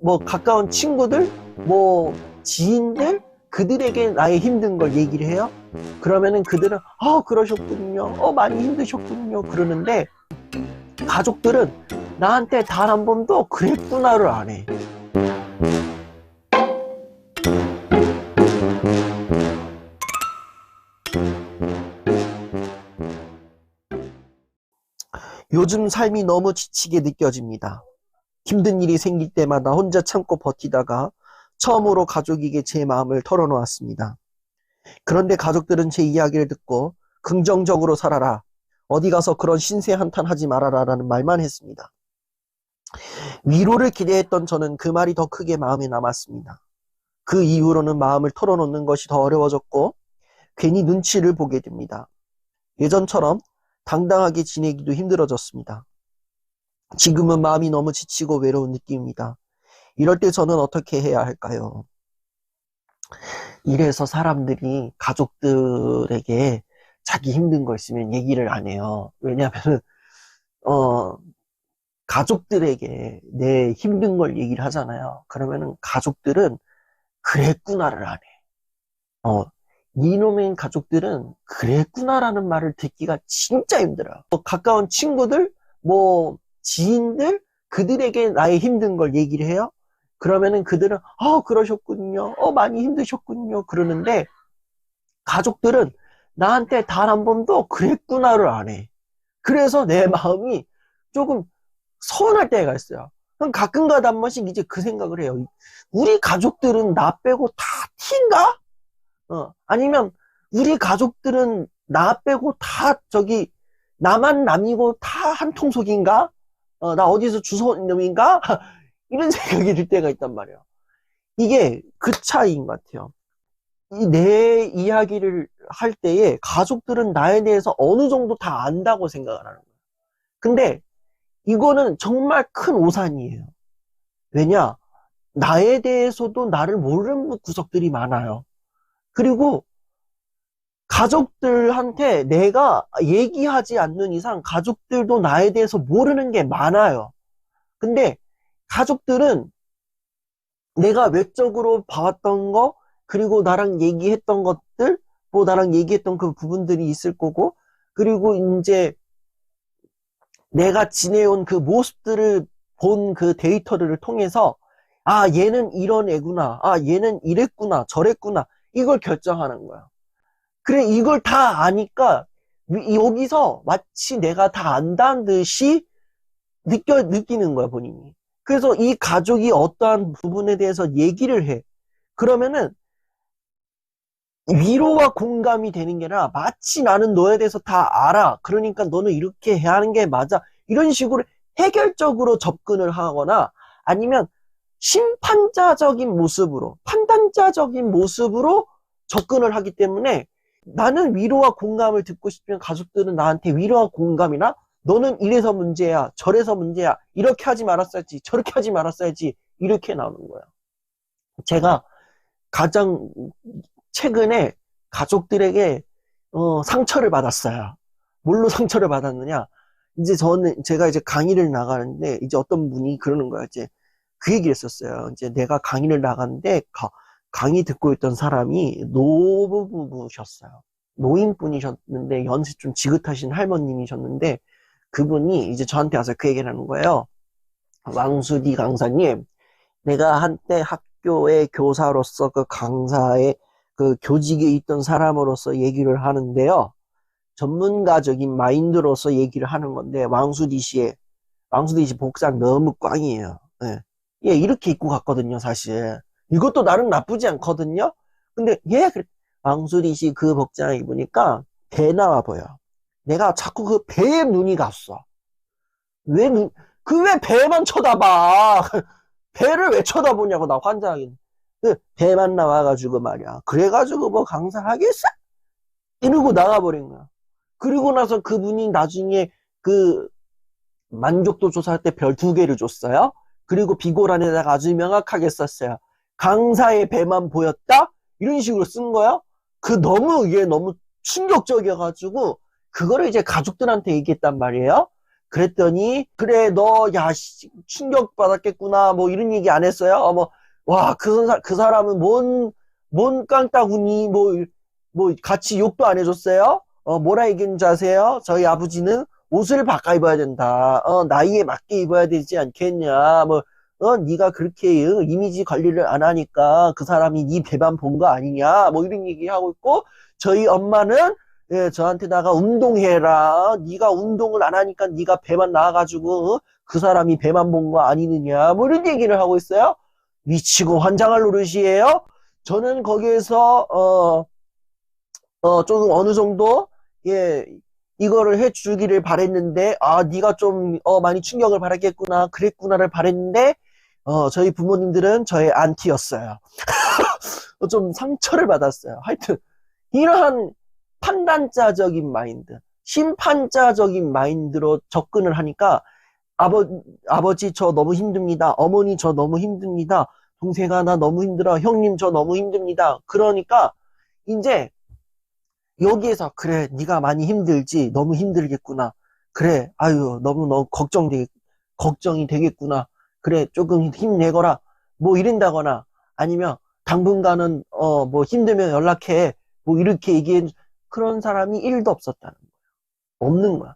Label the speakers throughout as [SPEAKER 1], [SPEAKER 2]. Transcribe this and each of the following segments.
[SPEAKER 1] 뭐 가까운 친구들, 뭐 지인들, 그들에게 나의 힘든 걸 얘기를 해요. 그러면은 그들은 그러셨군요, 많이 힘드셨군요 그러는데, 가족들은 나한테 단 한 번도 그랬구나를 안 해. 요즘 삶이 너무 지치게 느껴집니다. 힘든 일이 생길 때마다 혼자 참고 버티다가 처음으로 가족에게 제 마음을 털어놓았습니다. 그런데 가족들은 제 이야기를 듣고 긍정적으로 살아라, 어디 가서 그런 신세 한탄하지 말아라 라는 말만 했습니다. 위로를 기대했던 저는 그 말이 더 크게 마음에 남았습니다. 그 이후로는 마음을 털어놓는 것이 더 어려워졌고 괜히 눈치를 보게 됩니다. 예전처럼 당당하게 지내기도 힘들어졌습니다. 지금은 마음이 너무 지치고 외로운 느낌입니다. 이럴 때 저는 어떻게 해야 할까요? 이래서 사람들이 가족들에게 자기 힘든 거 있으면 얘기를 안 해요. 왜냐하면 가족들에게 내 힘든 걸 얘기를 하잖아요. 그러면은 가족들은 그랬구나를 안 해. 이놈의 가족들은 그랬구나라는 말을 듣기가 진짜 힘들어요. 가까운 친구들, 뭐 지인들, 그들에게 나의 힘든 걸 얘기를 해요. 그러면은 그들은 그러셨군요, 많이 힘드셨군요 그러는데, 가족들은 나한테 단 한 번도 그랬구나를 안 해. 그래서 내 마음이 조금 서운할 때가 있어요. 그럼 가끔가다 한 번씩 이제 그 생각을 해요. 우리 가족들은 나 빼고 다 티인가? 아니면 우리 가족들은 나 빼고 다 나만 남이고 다 한통속인가? 나 어디서 주워온 놈인가? 이런 생각이 들 때가 있단 말이에요. 이게 그 차이인 것 같아요. 내 이야기를 할 때에 가족들은 나에 대해서 어느 정도 다 안다고 생각을 하는 거예요. 근데 이거는 정말 큰 오산이에요. 왜냐? 나에 대해서도 나를 모르는 구석들이 많아요. 그리고 가족들한테 내가 얘기하지 않는 이상 가족들도 나에 대해서 모르는 게 많아요. 근데 가족들은 내가 외적으로 봐왔던 거, 그리고 나랑 얘기했던 것들, 뭐 나랑 얘기했던 그 부분들이 있을 거고, 그리고 이제 내가 지내온 그 모습들을 본 그 데이터를 통해서, 얘는 이런 애구나, 얘는 이랬구나, 저랬구나, 이걸 결정하는 거야. 그래, 이걸 다 아니까 여기서 마치 내가 다 안다는 듯이 느끼는 거야, 본인이. 그래서 이 가족이 어떠한 부분에 대해서 얘기를 해. 그러면은 위로와 공감이 되는 게 아니라 마치 나는 너에 대해서 다 알아, 그러니까 너는 이렇게 해야 하는 게 맞아, 이런 식으로 해결적으로 접근을 하거나, 아니면 심판자적인 모습으로, 판단자적인 모습으로 접근을 하기 때문에, 나는 위로와 공감을 듣고 싶으면 가족들은 나한테 위로와 공감이나, 너는 이래서 문제야, 저래서 문제야, 이렇게 하지 말았어야지, 저렇게 하지 말았어야지, 이렇게 나오는 거예요. 제가 가장 최근에 가족들에게 상처를 받았어요. 뭘로 상처를 받았느냐? 이제 제가 이제 강의를 나가는데, 이제 어떤 분이 그러는 거야. 이제 그 얘기를 했었어요. 이제 내가 강의를 나가는데, 강의 듣고 있던 사람이 노부부셨어요. 노인분이셨는데, 연세 좀 지긋하신 할머님이셨는데, 그분이 이제 저한테 와서 그 얘기를 하는 거예요. 왕수디 강사님, 내가 한때 학교의 교사로서 그 강사의 그 교직에 있던 사람으로서 얘기를 하는데요. 전문가적인 마인드로서 얘기를 하는 건데, 왕수디 씨 복장 너무 꽝이에요. 예. 예, 이렇게 입고 갔거든요, 사실. 이것도 나름 나쁘지 않거든요? 근데, 왕수디 씨 그 복장 입으니까 배 나와 보여. 내가 자꾸 그 배에 눈이 갔어. 왜 배만 쳐다봐? 배를 왜 쳐다보냐고, 나 환장하긴. 배만 나와가지고 말이야. 그래가지고 뭐 강사하겠어? 이러고 나가버린 거야. 그리고 나서 그분이 나중에 그 만족도 조사할 때 별 2개를 줬어요. 그리고 비고란에다가 아주 명확하게 썼어요. 강사의 배만 보였다? 이런 식으로 쓴 거야. 이게 너무 충격적이어가지고, 그거를 이제 가족들한테 얘기했단 말이에요. 그랬더니, 그래, 너, 야, 충격받았겠구나. 뭐, 이런 얘기 안 했어요? 와, 그 사람은 뭔 깡따구니, 같이 욕도 안 해줬어요? 뭐라 얘기했는지 아세요? 저희 아버지는 옷을 바꿔 입어야 된다. 나이에 맞게 입어야 되지 않겠냐. 네가 그렇게 이미지 관리를 안 하니까 그 사람이 네 배만 본 거 아니냐. 뭐 이런 얘기하고 있고, 저희 엄마는 예, 저한테다가 운동해라. 네가 운동을 안 하니까 네가 배만 나와가지고 그 사람이 배만 본 거 아니느냐. 뭐 이런 얘기를 하고 있어요. 미치고 환장할 노릇이에요. 저는 거기에서 좀 어느 정도 예 이거를 해주기를 바랬는데 네가 좀 많이 충격을 받았겠구나 그랬구나를 바랬는데 저희 부모님들은 저의 안티였어요. 좀 상처를 받았어요. 하여튼 이러한 판단자적인 마인드, 심판자적인 마인드로 접근을 하니까 아버지 저 너무 힘듭니다. 어머니 저 너무 힘듭니다. 동생아 나 너무 힘들어. 형님 저 너무 힘듭니다. 그러니까 이제 여기에서 그래 네가 많이 힘들지 너무 힘들겠구나. 그래 아유 너무 걱정이 되겠구나. 그래 조금 힘내거라. 뭐 이런다거나 아니면 당분간은 뭐 힘들면 연락해. 뭐 이렇게 얘기해 그런 사람이 1도 없었다는 거야. 없는 거야.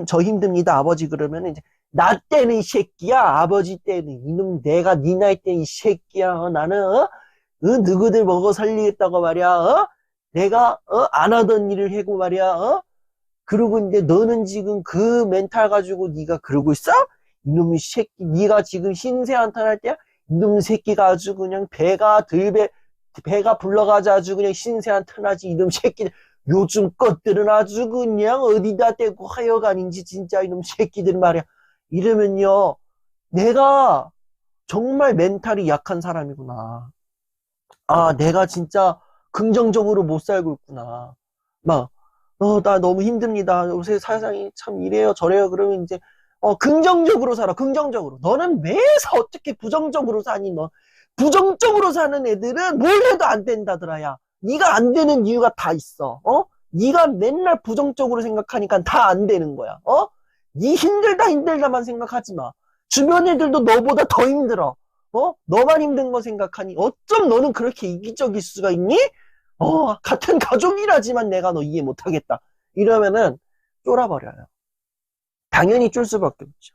[SPEAKER 1] 저 힘듭니다 아버지 그러면 이제 나 때는 이 새끼야 아버지 때는 이놈 내가 네 나이 때는 이 새끼야 나는 누구들 먹어 살리겠다고 말이야 내가 안 하던 일을 해고 말이야 그러고 이제 너는 지금 그 멘탈 가지고 네가 그러고 있어? 이놈의 새끼 네가 지금 신세 한탄할 때야? 이놈의 새끼가 아주 그냥 배가 불러가자 아주 그냥 신세 한탄하지 이놈 새끼들 요즘 것들은 아주 그냥 어디다 대고 하여간인지 진짜 이놈 새끼들 말이야 이러면요 내가 정말 멘탈이 약한 사람이구나 내가 진짜 긍정적으로 못 살고 있구나 나 너무 힘듭니다 요새 세상이 참 이래요 저래요 그러면 이제 긍정적으로 살아 긍정적으로 너는 매사 어떻게 부정적으로 사니 너 부정적으로 사는 애들은 뭘 해도 안 된다더라야 네가 안 되는 이유가 다 있어 네가 맨날 부정적으로 생각하니까 다 안 되는 거야 네 힘들다만 생각하지 마 주변 애들도 너보다 더 힘들어 너만 힘든 거 생각하니 어쩜 너는 그렇게 이기적일 수가 있니? 같은 가족이라지만 내가 너 이해 못하겠다 이러면은 쫄아버려요 당연히 쫄 수밖에 없죠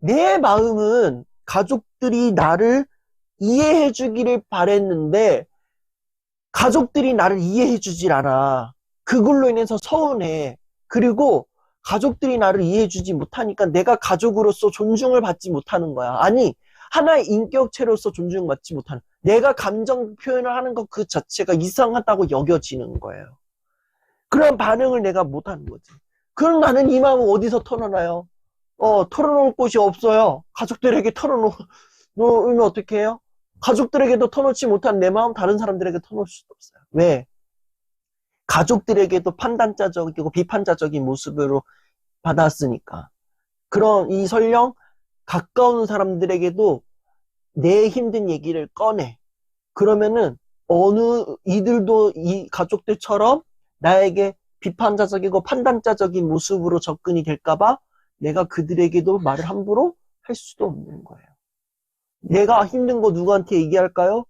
[SPEAKER 1] 내 마음은 가족들이 나를 이해해 주기를 바랬는데 가족들이 나를 이해해 주질 않아 그걸로 인해서 서운해 그리고 가족들이 나를 이해해 주지 못하니까 내가 가족으로서 존중을 받지 못하는 거야 아니 하나의 인격체로서 존중받지 못하는 내가 감정 표현을 하는 것 그 자체가 이상하다고 여겨지는 거예요 그런 반응을 내가 못하는 거지 그럼 나는 이 마음을 어디서 털어놔요 털어놓을 곳이 없어요 가족들에게 털어놓으면 어떻게 해요 가족들에게도 터놓지 못한 내 마음 다른 사람들에게 터놓을 수도 없어요 왜 가족들에게도 판단자적이고 비판자적인 모습으로 받았으니까 그런 이 설령 가까운 사람들에게도 내 힘든 얘기를 꺼내 그러면은 이들도 이 가족들처럼 나에게 비판자적이고 판단자적인 모습으로 접근이 될까봐 내가 그들에게도 말을 함부로 할 수도 없는 거예요 내가 힘든 거 누구한테 얘기할까요?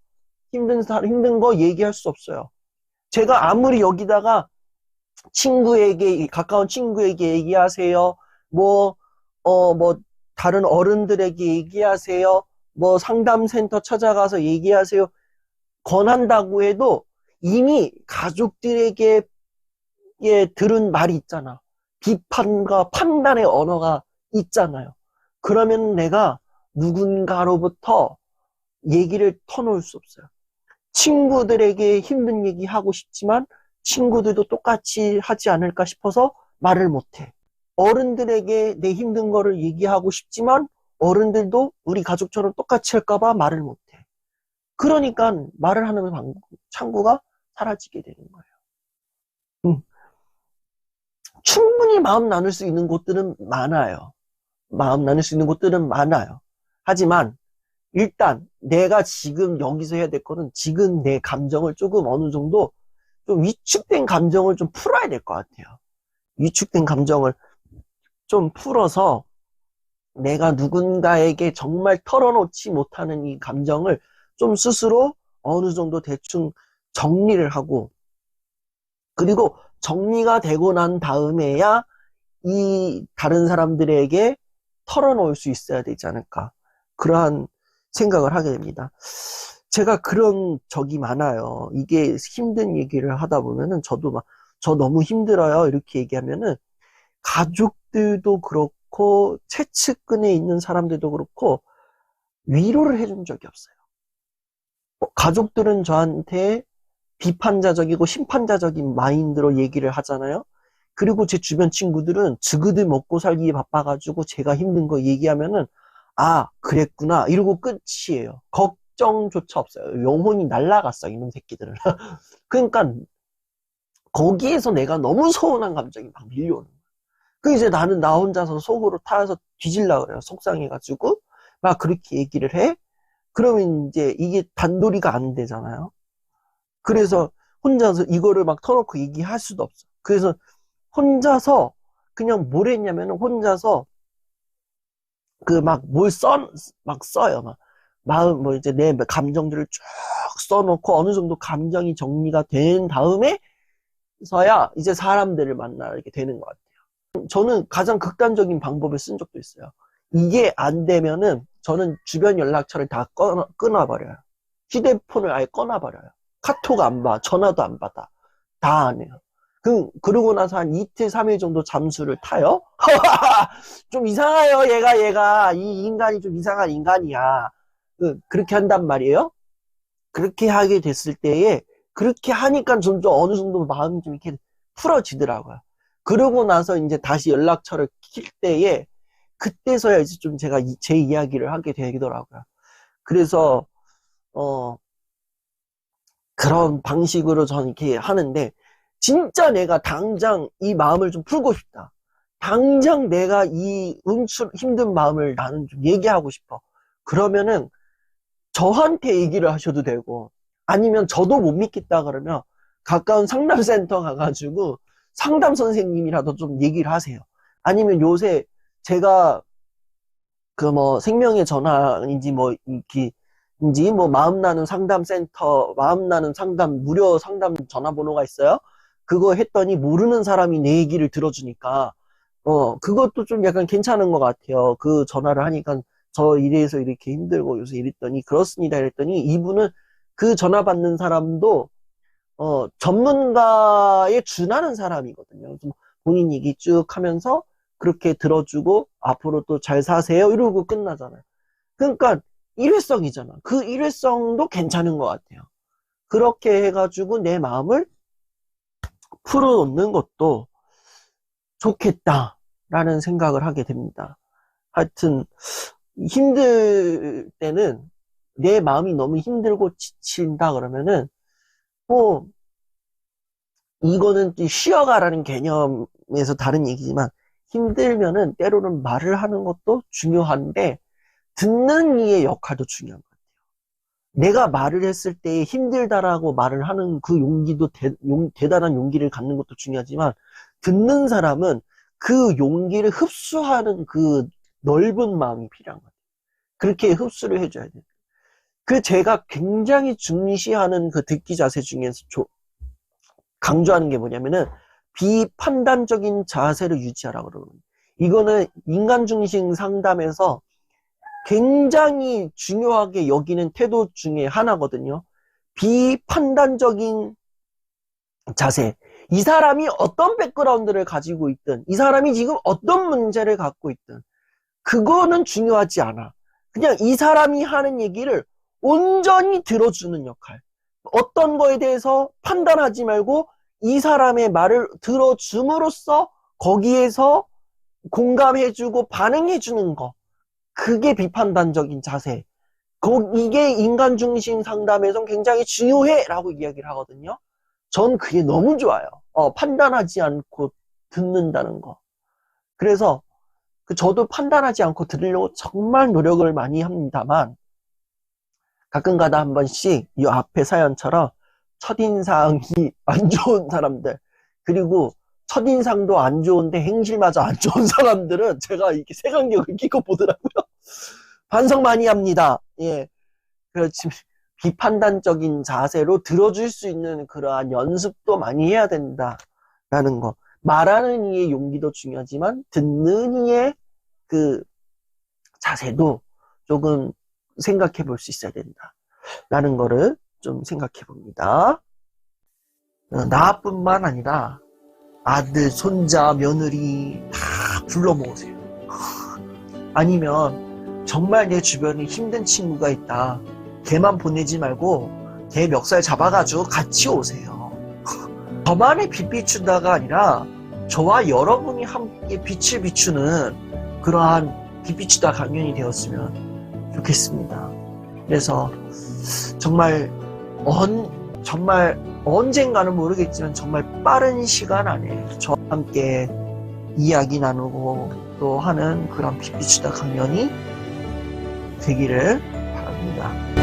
[SPEAKER 1] 힘든 거 얘기할 수 없어요 제가 아무리 여기다가 가까운 친구에게 얘기하세요. 뭐 다른 어른들에게 얘기하세요. 뭐 상담센터 찾아가서 얘기하세요. 권한다고 해도 이미 가족들에게 들은 말이 있잖아. 비판과 판단의 언어가 있잖아요. 그러면 내가 누군가로부터 얘기를 터놓을 수 없어요. 친구들에게 힘든 얘기 하고 싶지만 친구들도 똑같이 하지 않을까 싶어서 말을 못해. 어른들에게 내 힘든 거를 얘기하고 싶지만 어른들도 우리 가족처럼 똑같이 할까봐 말을 못해. 그러니까 말을 하는 창구가 사라지게 되는 거예요. 충분히 마음 나눌 수 있는 곳들은 많아요. 마음 나눌 수 있는 곳들은 많아요. 하지만 일단 내가 지금 여기서 해야 될 거는 지금 내 감정을 조금 어느 정도 좀 위축된 감정을 좀 풀어야 될 것 같아요. 위축된 감정을 좀 풀어서 내가 누군가에게 정말 털어놓지 못하는 이 감정을 좀 스스로 어느 정도 대충 정리를 하고, 그리고 정리가 되고 난 다음에야 이 다른 사람들에게 털어놓을 수 있어야 되지 않을까. 그러한 생각을 하게 됩니다. 제가 그런 적이 많아요. 이게 힘든 얘기를 하다 보면은 저도 막, 저 너무 힘들어요. 이렇게 얘기하면은 가족들도 그렇고 최측근에 있는 사람들도 그렇고 위로를 해준 적이 없어요. 가족들은 저한테 비판자적이고 심판자적인 마인드로 얘기를 하잖아요. 그리고 제 주변 친구들은 지그들 먹고 살기에 바빠가지고 제가 힘든 거 얘기하면은 아, 그랬구나 이러고 끝이에요. 걱정조차 없어요. 영혼이 날아갔어, 이놈 새끼들은. 그러니까 거기에서 내가 너무 서운한 감정이 막 밀려오는 거예요. 그 이제 나는 나 혼자서 속으로 타서 뒤질라 그래요. 속상해가지고 막 그렇게 얘기를 해. 그러면 이제 이게 단도리가 안 되잖아요. 그래서 혼자서 이거를 막 터놓고 얘기할 수도 없어. 그래서 혼자서 그냥 뭘 했냐면은 혼자서 그 막 막 써요. 막 마음 뭐 이제 내 감정들을 쭉 써놓고 어느 정도 감정이 정리가 된 다음에 서야 이제 사람들을 만나게 되는 것 같아요. 저는 가장 극단적인 방법을 쓴 적도 있어요. 이게 안 되면은 저는 주변 연락처를 다 끊어버려요. 휴대폰을 아예 끊어버려요. 카톡 안 봐, 전화도 안 받아. 다 안 해요. 그러고 나서 한 이틀, 3일 정도 잠수를 타요? 좀 이상해요, 얘가. 이 인간이 좀 이상한 인간이야. 그렇게 한단 말이에요? 그렇게 하게 됐을 때에, 그렇게 하니까 좀 어느 정도 마음이 좀 이렇게 풀어지더라고요. 그러고 나서 이제 다시 연락처를 킬 때에, 그때서야 이제 좀 제가 제 이야기를 하게 되더라고요. 그래서, 그런 방식으로 저는 이렇게 하는데, 진짜 내가 당장 이 마음을 좀 풀고 싶다. 당장 내가 이 힘든 마음을 나는 좀 얘기하고 싶어. 그러면은 저한테 얘기를 하셔도 되고, 아니면 저도 못 믿겠다 그러면 가까운 상담센터 가가지고 상담 선생님이라도 좀 얘기를 하세요. 아니면 요새 제가 그 뭐 생명의 전화인지 뭐 이렇게 인지 뭐 마음 나눈 상담센터, 마음 나눈 상담 무료 상담 전화번호가 있어요. 그거 했더니 모르는 사람이 내 얘기를 들어주니까 그것도 좀 약간 괜찮은 것 같아요. 그 전화를 하니까 저 이래서 이렇게 힘들고 요새 이랬더니 그렇습니다 이랬더니 이분은 그 전화 받는 사람도 전문가에 준하는 사람이거든요. 그래서 본인 얘기 쭉 하면서 그렇게 들어주고 앞으로 또 잘 사세요 이러고 끝나잖아요. 그러니까 일회성이잖아. 그 일회성도 괜찮은 것 같아요. 그렇게 해가지고 내 마음을 풀어놓는 것도 좋겠다라는 생각을 하게 됩니다. 하여튼 힘들 때는 내 마음이 너무 힘들고 지친다 그러면은 뭐 이거는 쉬어가라는 개념에서 다른 얘기지만 힘들면은 때로는 말을 하는 것도 중요한데 듣는 이의 역할도 중요한 것 같아요. 내가 말을 했을 때 힘들다라고 말을 하는 그 용기도 대단한 용기를 갖는 것도 중요하지만 듣는 사람은 그 용기를 흡수하는 그 넓은 마음이 필요한 것 같아요. 그렇게 흡수를 해줘야 돼요. 그 제가 굉장히 중시하는 그 듣기 자세 중에서 강조하는 게 뭐냐면은 비판단적인 자세를 유지하라고 그러거든요. 이거는 인간 중심 상담에서 굉장히 중요하게 여기는 태도 중에 하나거든요. 비판단적인 자세. 이 사람이 어떤 백그라운드를 가지고 있든, 이 사람이 지금 어떤 문제를 갖고 있든, 그거는 중요하지 않아. 그냥 이 사람이 하는 얘기를 온전히 들어주는 역할. 어떤 거에 대해서 판단하지 말고 이 사람의 말을 들어줌으로써 거기에서 공감해주고 반응해주는 거. 그게 비판단적인 자세. 이게 인간 중심 상담에선 굉장히 중요해 라고 이야기를 하거든요. 전 그게 너무 좋아요. 판단하지 않고 듣는다는 거. 그래서 저도 판단하지 않고 들으려고 정말 노력을 많이 합니다만 가끔가다 한 번씩 이 앞에 사연처럼 첫인상이 안 좋은 사람들 그리고 첫인상도 안 좋은데 행실마저 안 좋은 사람들은 제가 이렇게 색안경을 끼고 보더라고요. 반성 많이 합니다. 예. 그렇지. 비판단적인 자세로 들어줄 수 있는 그러한 연습도 많이 해야 된다라는 거. 말하는 이의 용기도 중요하지만 듣는 이의 그 자세도 조금 생각해 볼 수 있어야 된다라는 거를 좀 생각해 봅니다. 나뿐만 아니라 아들, 손자, 며느리 다 불러 모으세요. 아니면 정말 내 주변에 힘든 친구가 있다. 걔만 보내지 말고 걔 멱살 잡아가지고 같이 오세요. 저만의 빛 비추다가 아니라 저와 여러분이 함께 빛을 비추는 그러한 빛 비추다 강연이 되었으면 좋겠습니다. 그래서 정말 언젠가는 모르겠지만 정말 빠른 시간 안에 저와 함께 이야기 나누고 또 하는 그런 빛 비추다 강연이 되기를 바랍니다.